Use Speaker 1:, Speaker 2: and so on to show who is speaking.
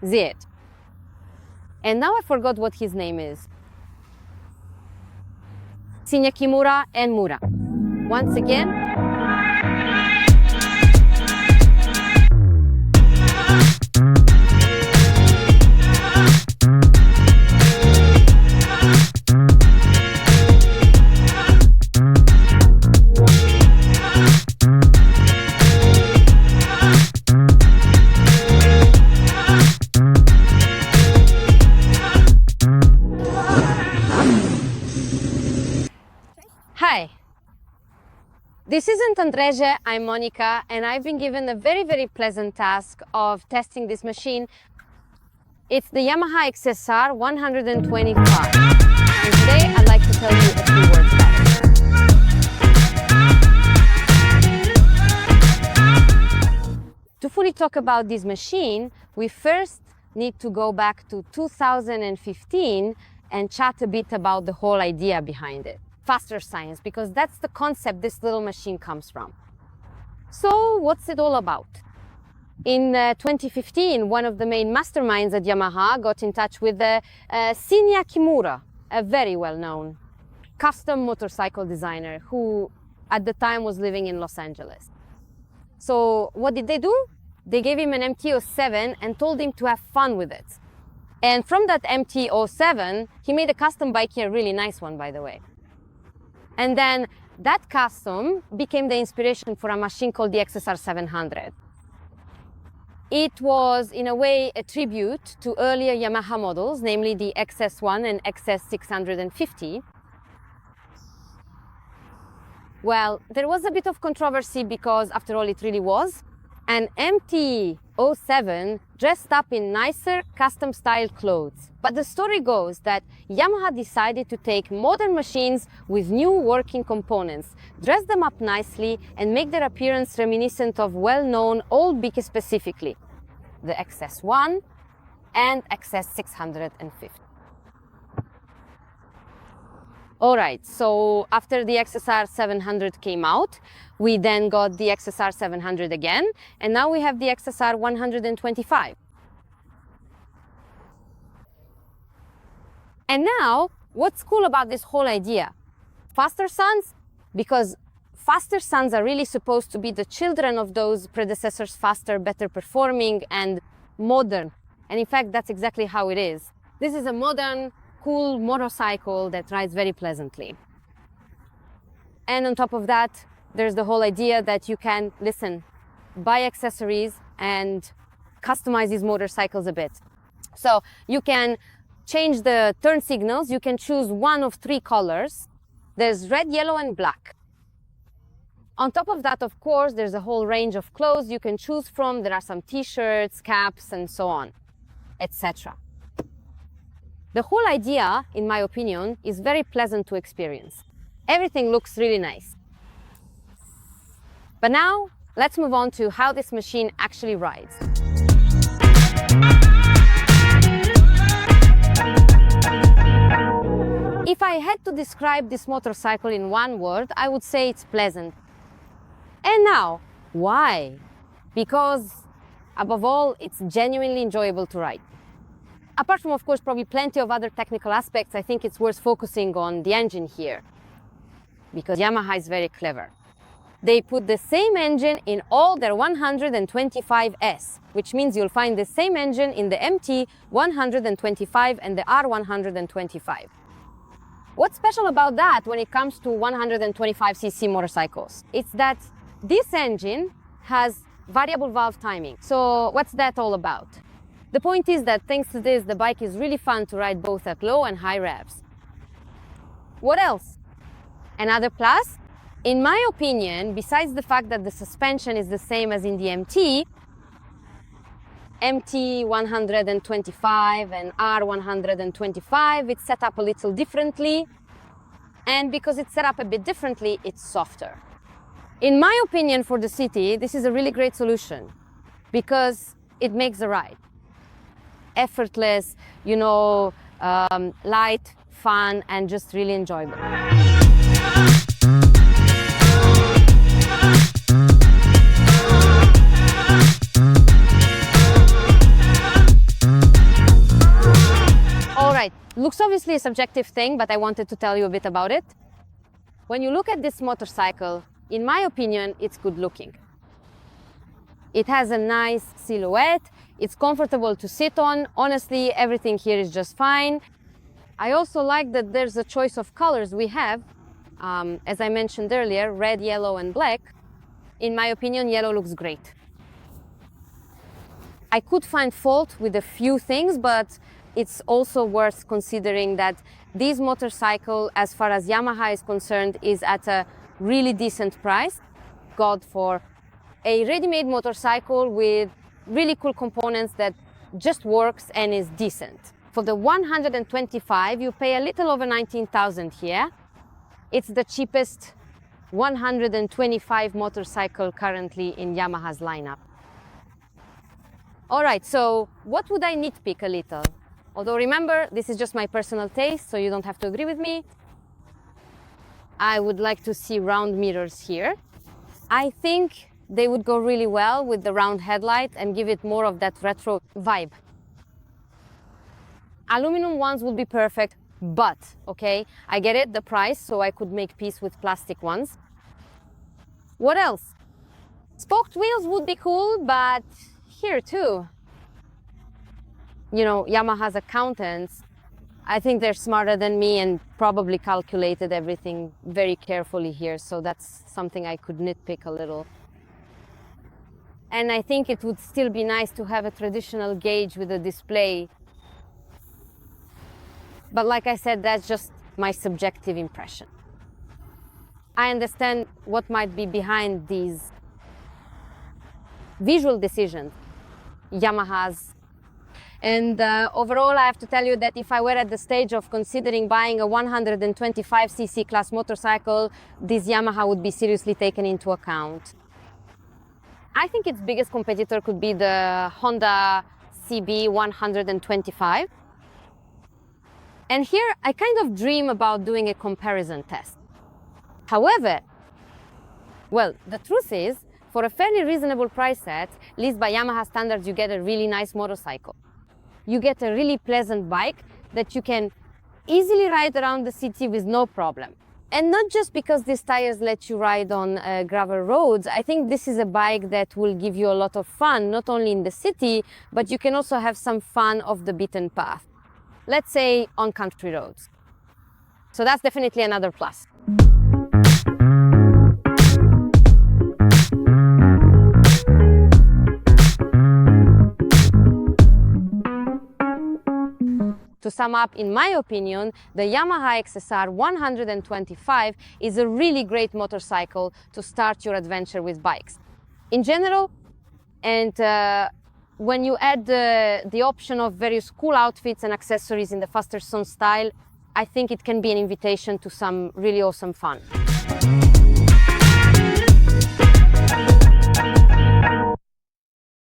Speaker 1: Z. And now I forgot what his name is. Shinya Kimura and Mura. Once again. Hi, this isn't Andreje, I'm Monica, and I've been given a very, very pleasant task of testing this machine. It's the Yamaha XSR 125, and today I'd like to tell you a few words about it. To fully talk about this machine, we first need to go back to 2015 and chat a bit about the whole idea behind it. Faster science, because that's the concept this little machine comes from. So what's it all about? In 2015, one of the main masterminds at Yamaha got in touch with Shinya Kimura, a very well-known custom motorcycle designer who at the time was living in Los Angeles. So what did they do? They gave him an MT-07 and told him to have fun with it. And from that MT-07, he made a custom bike here, a really nice one, by the way. And then that custom became the inspiration for a machine called the XSR 700. It was, in a way, a tribute to earlier Yamaha models, namely the XS1 and XS650. Well, there was a bit of controversy because, after all, it really was an MT-07 dressed up in nicer custom-styled clothes. But the story goes that Yamaha decided to take modern machines with new working components, dress them up nicely, and make their appearance reminiscent of well-known old bikes, specifically the XS1 and XS650. All right, so after the XSR 700 came out, we then got the XSR 700 again, and now we have the XSR 125. And now, what's cool about this whole idea? Faster sons? Because faster sons are really supposed to be the children of those predecessors, faster, better performing, and modern. And in fact, that's exactly how it is. This is a modern, cool motorcycle that rides very pleasantly. And on top of that, there's the whole idea that you can, buy accessories and customize these motorcycles a bit. So you can change the turn signals. You can choose one of 3 colors. There's red, yellow, and black. On top of that, of course, there's a whole range of clothes you can choose from. There are some t-shirts, caps, and so on, etc. The whole idea, in my opinion, is very pleasant to experience. Everything looks really nice. But now, let's move on to how this machine actually rides. If I had to describe this motorcycle in one word, I would say it's pleasant. And now, why? Because, above all, it's genuinely enjoyable to ride. Apart from, of course, probably plenty of other technical aspects, I think it's worth focusing on the engine here, because Yamaha is very clever. They put the same engine in all their 125S, which means you'll find the same engine in the MT-125 and the R-125. What's special about that when it comes to 125cc motorcycles? It's that this engine has variable valve timing. So what's that all about? The point is that thanks to this, the bike is really fun to ride both at low and high revs. What else? Another plus? In my opinion, besides the fact that the suspension is the same as in the MT-125 and R-125, it's set up a little differently. And because it's set up a bit differently, it's softer. In my opinion, for the city, this is a really great solution because it makes the ride effortless, light, fun, and just really enjoyable. Looks obviously a subjective thing, but I wanted to tell you a bit about it. When you look at this motorcycle, in my opinion, it's good looking. It has a nice silhouette, it's comfortable to sit on. Honestly, everything here is just fine. I also like that there's a choice of colors we have. As I mentioned earlier, red, yellow, and black. In my opinion, yellow looks great. I could find fault with a few things, but it's also worth considering that this motorcycle, as far as Yamaha is concerned, is at a really decent price. God, for a ready-made motorcycle with really cool components that just works and is decent. For the 125, you pay a little over 19,000 here. It's the cheapest 125 motorcycle currently in Yamaha's lineup. All right, so what would I nitpick a little? Although remember, this is just my personal taste, so you don't have to agree with me. I would like to see round mirrors here. I think they would go really well with the round headlight and give it more of that retro vibe. Aluminum ones would be perfect, but, okay, I get it, the price, so I could make peace with plastic ones. What else? Spoked wheels would be cool, but here too. You know, Yamaha's accountants, I think they're smarter than me and probably calculated everything very carefully here, so that's something I could nitpick a little. And I think it would still be nice to have a traditional gauge with a display. But like I said, that's just my subjective impression. I understand what might be behind these visual decisions Yamaha's. And overall, I have to tell you that if I were at the stage of considering buying a 125cc class motorcycle, this Yamaha would be seriously taken into account. I think its biggest competitor could be the Honda CB 125. And here, I kind of dream about doing a comparison test. However, well, the truth is, for a fairly reasonable price set, at least by Yamaha standards, you get a really nice motorcycle. You get a really pleasant bike that you can easily ride around the city with no problem. And not just because these tires let you ride on gravel roads. I think this is a bike that will give you a lot of fun, not only in the city, but you can also have some fun off the beaten path. Let's say on country roads. So that's definitely another plus. To sum up, in my opinion, the Yamaha XSR 125 is a really great motorcycle to start your adventure with bikes. In general, and when you add the option of various cool outfits and accessories in the faster son style, I think it can be an invitation to some really awesome fun.